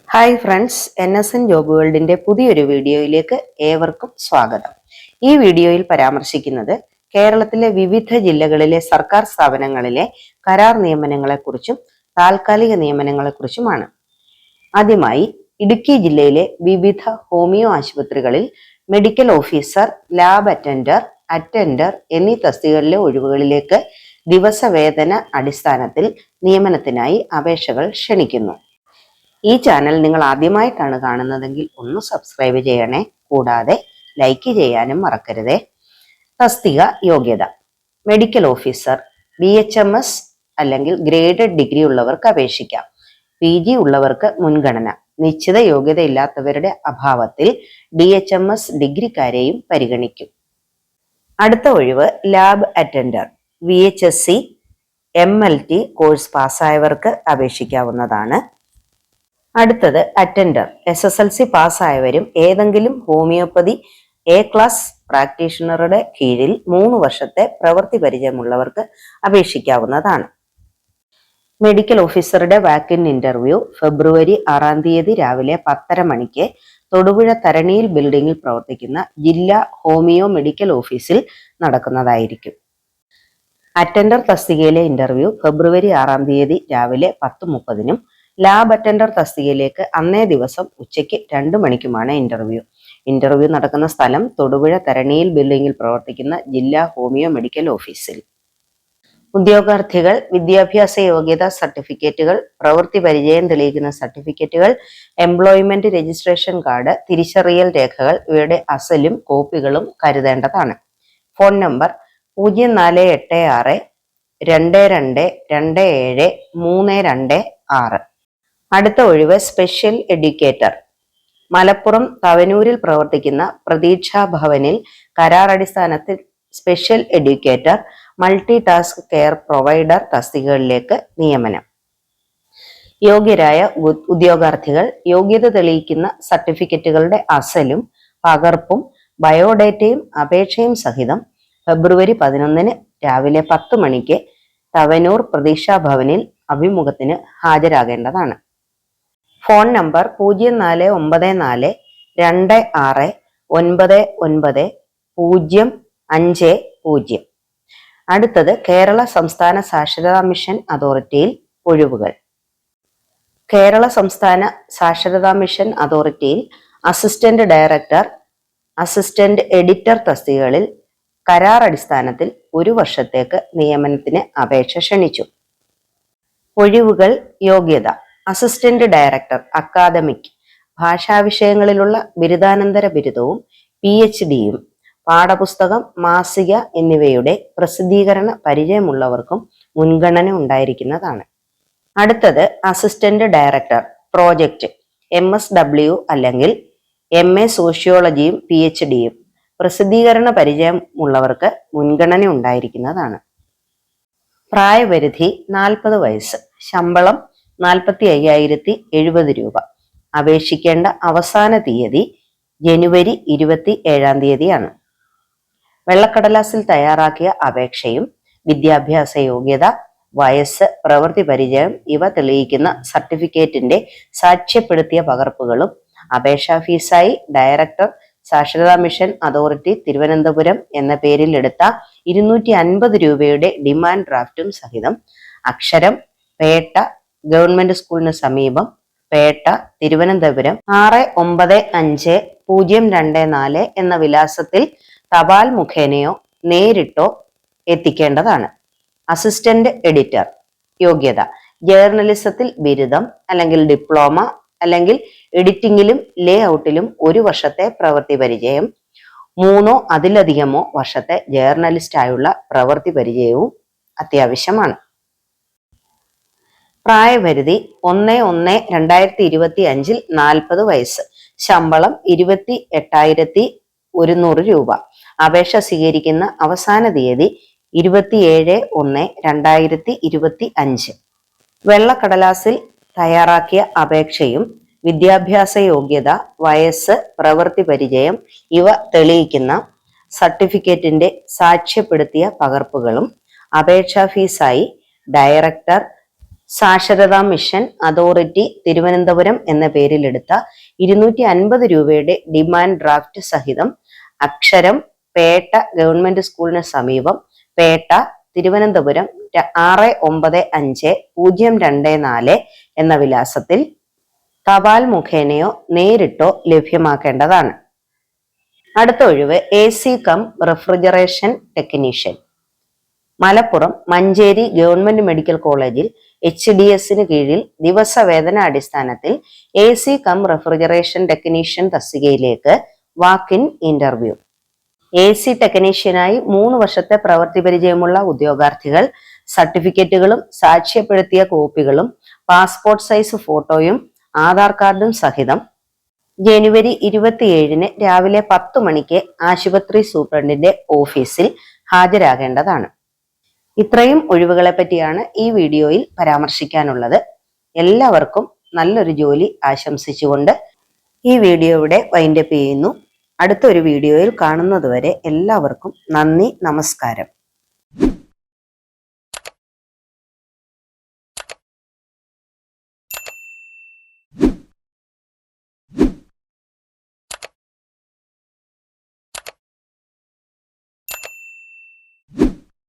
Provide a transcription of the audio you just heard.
Hi friends, NSN job വേൾഡിന്റെ പുതിയൊരു വീഡിയോയിലേക്ക് ഏവർക്കും സ്വാഗതം. ഈ വീഡിയോയിൽ പരാമർശിക്കുന്നത് കേരളത്തിലെ വിവിധ ജില്ലകളിലെ സർക്കാർ സ്ഥാപനങ്ങളിലെ കരാർ നിയമനങ്ങളെക്കുറിച്ചും താൽക്കാലിക നിയമനങ്ങളെക്കുറിച്ചുമാണ്. ആദ്യമായി ഇടുക്കി ജില്ലയിലെ വിവിധ ഹോമിയോ ആശുപത്രികളിൽ മെഡിക്കൽ ഓഫീസർ, ലാബ് അറ്റൻഡർ എന്നീ തസ്തികകളിലെ ഒഴിവുകളിലേക്ക് ദിവസവേതന അടിസ്ഥാനത്തിൽ നിയമനത്തിനായി അപേക്ഷകൾ ക്ഷണിക്കുന്നു. ഈ ചാനൽ നിങ്ങൾ ആദ്യമായിട്ടാണ് കാണുന്നതെങ്കിൽ ഒന്ന് സബ്സ്ക്രൈബ് ചെയ്യണേ. കൂടാതെ ലൈക്ക് ചെയ്യാനും മറക്കരുതേ. തസ്തിക യോഗ്യത: മെഡിക്കൽ ഓഫീസർ, BHMS അല്ലെങ്കിൽ ഗ്രേഡഡ് ഡിഗ്രി ഉള്ളവർക്ക് അപേക്ഷിക്കാം. PG ഉള്ളവർക്ക് മുൻഗണന. നിശ്ചിത യോഗ്യതയില്ലാത്തവരുടെ അഭാവത്തിൽ DHMS ഡിഗ്രിക്കാരെയും പരിഗണിക്കും. അടുത്ത ഒഴിവ് lab attender. VHSC, MLT course പാസ്സായവർക്ക് അപേക്ഷിക്കാവുന്നതാണ്. അടുത്തത് അറ്റൻഡർ. SSLC പാസ്സായവരും ഏതെങ്കിലും ഹോമിയോപ്പതി ക്ലാസ് പ്രാക്ടീഷണറുടെ കീഴിൽ 3 വർഷത്തെ പ്രവൃത്തി പരിചയമുള്ളവർക്ക് അപേക്ഷിക്കാവുന്നതാണ്. മെഡിക്കൽ ഓഫീസറുടെ വാക്കിൻ ഇന്റർവ്യൂ ഫെബ്രുവരി 6 തീയതി രാവിലെ 10:30 മണിക്ക് തൊടുപുഴ തരണിയിൽ ബിൽഡിംഗിൽ പ്രവർത്തിക്കുന്ന ജില്ലാ ഹോമിയോ മെഡിക്കൽ ഓഫീസിൽ നടക്കുന്നതായിരിക്കും. അറ്റൻഡർ തസ്തികയിലെ ഇന്റർവ്യൂ ഫെബ്രുവരി 6 തീയതി രാവിലെ 10:30-നും ലാബ് അറ്റൻഡർ തസ്തികയിലേക്ക് അന്നേ ദിവസം ഉച്ചയ്ക്ക് 2 മണിക്കുമാണ് ഇന്റർവ്യൂ നടക്കുന്ന സ്ഥലം തൊടുപുഴ തരണിയിൽ ബിൽഡിംഗിൽ പ്രവർത്തിക്കുന്ന ജില്ലാ ഹോമിയോ മെഡിക്കൽ ഓഫീസിൽ. ഉദ്യോഗാർത്ഥികൾ വിദ്യാഭ്യാസ യോഗ്യതാ സർട്ടിഫിക്കറ്റുകൾ, പ്രവൃത്തി പരിചയം തെളിയിക്കുന്ന സർട്ടിഫിക്കറ്റുകൾ, എംപ്ലോയ്മെന്റ് രജിസ്ട്രേഷൻ കാർഡ്, തിരിച്ചറിയൽ രേഖകൾ ഇവയുടെ അസലും കോപ്പികളും കരുതേണ്ടതാണ്. Phone number 0486 22 27 326. അടുത്ത ഒഴിവ് സ്പെഷ്യൽ എഡ്യൂക്കേറ്റർ. മലപ്പുറം തവനൂരിൽ പ്രവർത്തിക്കുന്ന പ്രതീക്ഷാ ഭവനിൽ കരാർ അടിസ്ഥാനത്തിൽ special educator, multi task care provider തസ്തികകളിലേക്ക് നിയമനം. യോഗ്യരായ ഉദ്യോഗാർത്ഥികൾ യോഗ്യത തെളിയിക്കുന്ന സർട്ടിഫിക്കറ്റുകളുടെ അസലും പകർപ്പും ബയോഡേറ്റയും അപേക്ഷയും സഹിതം ഫെബ്രുവരി 11 രാവിലെ 10 മണിക്ക് തവനൂർ പ്രതീക്ഷാ ഭവനിൽ അഭിമുഖത്തിന് ഹാജരാകേണ്ടതാണ്. Phone number 0494 26 99 050. അടുത്തത് കേരള സംസ്ഥാന സാക്ഷരതാ മിഷൻ അതോറിറ്റിയിൽ ഒഴിവുകൾ. കേരള സംസ്ഥാന സാക്ഷരതാ മിഷൻ അതോറിറ്റിയിൽ അസിസ്റ്റന്റ് ഡയറക്ടർ, അസിസ്റ്റന്റ് എഡിറ്റർ തസ്തികകളിൽ കരാർ അടിസ്ഥാനത്തിൽ 1 വർഷത്തേക്ക് നിയമനത്തിന് അപേക്ഷ ക്ഷണിച്ചു. ഒഴിവുകൾ. യോഗ്യത: അസിസ്റ്റന്റ് ഡയറക്ടർ അക്കാദമിക്, ഭാഷാവിഷയങ്ങളിലുള്ള ബിരുദാനന്തര ബിരുദവും PhD-യും, പാഠപുസ്തകം, മാസിക എന്നിവയുടെ പ്രസിദ്ധീകരണ പരിചയമുള്ളവർക്കും മുൻഗണന ഉണ്ടായിരിക്കുന്നതാണ്. അടുത്തത് അസിസ്റ്റന്റ് ഡയറക്ടർ പ്രോജക്റ്റ്, MSW അല്ലെങ്കിൽ MA സോഷ്യോളജിയും PhD-യും, പ്രസിദ്ധീകരണ പരിചയമുള്ളവർക്ക് മുൻഗണന ഉണ്ടായിരിക്കുന്നതാണ്. പ്രായപരിധി 40 വയസ്സ്. ശമ്പളം 45,070 രൂപ. അപേക്ഷിക്കേണ്ട അവസാന തീയതി ജനുവരി 27 തീയതിയാണ്. വെള്ളക്കടലാസിൽ തയ്യാറാക്കിയ അപേക്ഷയും വിദ്യാഭ്യാസ യോഗ്യത, വയസ്സ്, പ്രവൃത്തി പരിചയം ഇവ തെളിയിക്കുന്ന സർട്ടിഫിക്കറ്റിന്റെ സാക്ഷ്യപ്പെടുത്തിയ പകർപ്പുകളും അപേക്ഷാ ഫീസായി ഡയറക്ടർ സാക്ഷരതാ മിഷൻ അതോറിറ്റി തിരുവനന്തപുരം എന്ന പേരിൽ എടുത്ത 250 രൂപയുടെ ഡിമാൻഡ് ഡ്രാഫ്റ്റും സഹിതം അക്ഷരം, പേട്ട ഗവൺമെന്റ് സ്കൂളിന് സമീപം, പേട്ട, തിരുവനന്തപുരം 695024 എന്ന വിലാസത്തിൽ തപാൽ മുഖേനയോ നേരിട്ടോ എത്തിക്കേണ്ടതാണ്. Assistant editor. യോഗ്യത: ജേർണലിസത്തിൽ ബിരുദം അല്ലെങ്കിൽ ഡിപ്ലോമ അല്ലെങ്കിൽ എഡിറ്റിംഗിലും ലേഔട്ടിലും 1 വർഷത്തെ പ്രവൃത്തി പരിചയം, 3 അതിലധികമോ വർഷത്തെ ജേർണലിസ്റ്റ് ആയുള്ള പ്രവൃത്തി പരിചയവും അത്യാവശ്യമാണ്. പ്രായപരിധി 1/1/2025 40 വയസ്സ്. ശമ്പളം 28,100 രൂപ. അപേക്ഷ സ്വീകരിക്കുന്ന അവസാന തീയതി 27/1/2025. വെള്ളക്കടലാസിൽ തയ്യാറാക്കിയ അപേക്ഷയും വിദ്യാഭ്യാസ യോഗ്യത, വയസ്സ്, പ്രവൃത്തി പരിചയം ഇവ തെളിയിക്കുന്ന സർട്ടിഫിക്കറ്റിന്റെ സാക്ഷ്യപ്പെടുത്തിയ പകർപ്പുകളും അപേക്ഷാ ഫീസായി ഡയറക്ടർ സാക്ഷരതാ മിഷൻ അതോറിറ്റി തിരുവനന്തപുരം എന്ന പേരിലെടുത്ത 250 രൂപയുടെ ഡിമാൻഡ് ഡ്രാഫ്റ്റ് സഹിതം അക്ഷരം പേട്ട ഗവൺമെന്റ് സ്കൂളിന് സമീപം പേട്ട തിരുവനന്തപുരം 695024 എന്ന വിലാസത്തിൽ തപാൽ മുഖേനയോ നേരിട്ടോ ലഭ്യമാക്കേണ്ടതാണ്. അടുത്ത ഒഴിവ് AC cum refrigeration technician. Malappuram Manjeri government medical കോളേജിൽ HDSന് കീഴിൽ ദിവസവേതന അടിസ്ഥാനത്തിൽ AC കം റെഫ്രിജറേഷൻ ടെക്നീഷ്യൻ തസ്തികയിലേക്ക് വാക്ക്-ഇൻ ഇന്റർവ്യൂ. AC ടെക്നീഷ്യനായി 3 വർഷത്തെ പ്രവൃത്തി പരിചയമുള്ള ഉദ്യോഗാർത്ഥികൾ സർട്ടിഫിക്കറ്റുകളും സാക്ഷ്യപ്പെടുത്തിയ കോപ്പികളും പാസ്പോർട്ട് സൈസ് ഫോട്ടോയും ആധാർ കാർഡും സഹിതം ജനുവരി 27 രാവിലെ 10 മണിക്ക് ആശുപത്രി സൂപ്രണ്ടിന്റെ ഓഫീസിൽ ഹാജരാകേണ്ടതാണ്. ഇത്രയും ഒഴിവുകളെ പറ്റിയാണ് ഈ വീഡിയോയിൽ പരാമർശിക്കാനുള്ളത്. എല്ലാവർക്കും നല്ലൊരു ജോലി ആശംസിച്ചുകൊണ്ട് ഈ വീഡിയോ ഇവിടെ വൈൻഡപ്പ് ചെയ്യുന്നു. അടുത്തൊരു വീഡിയോയിൽ കാണുന്നതുവരെ എല്ലാവർക്കും നന്ദി, നമസ്കാരം.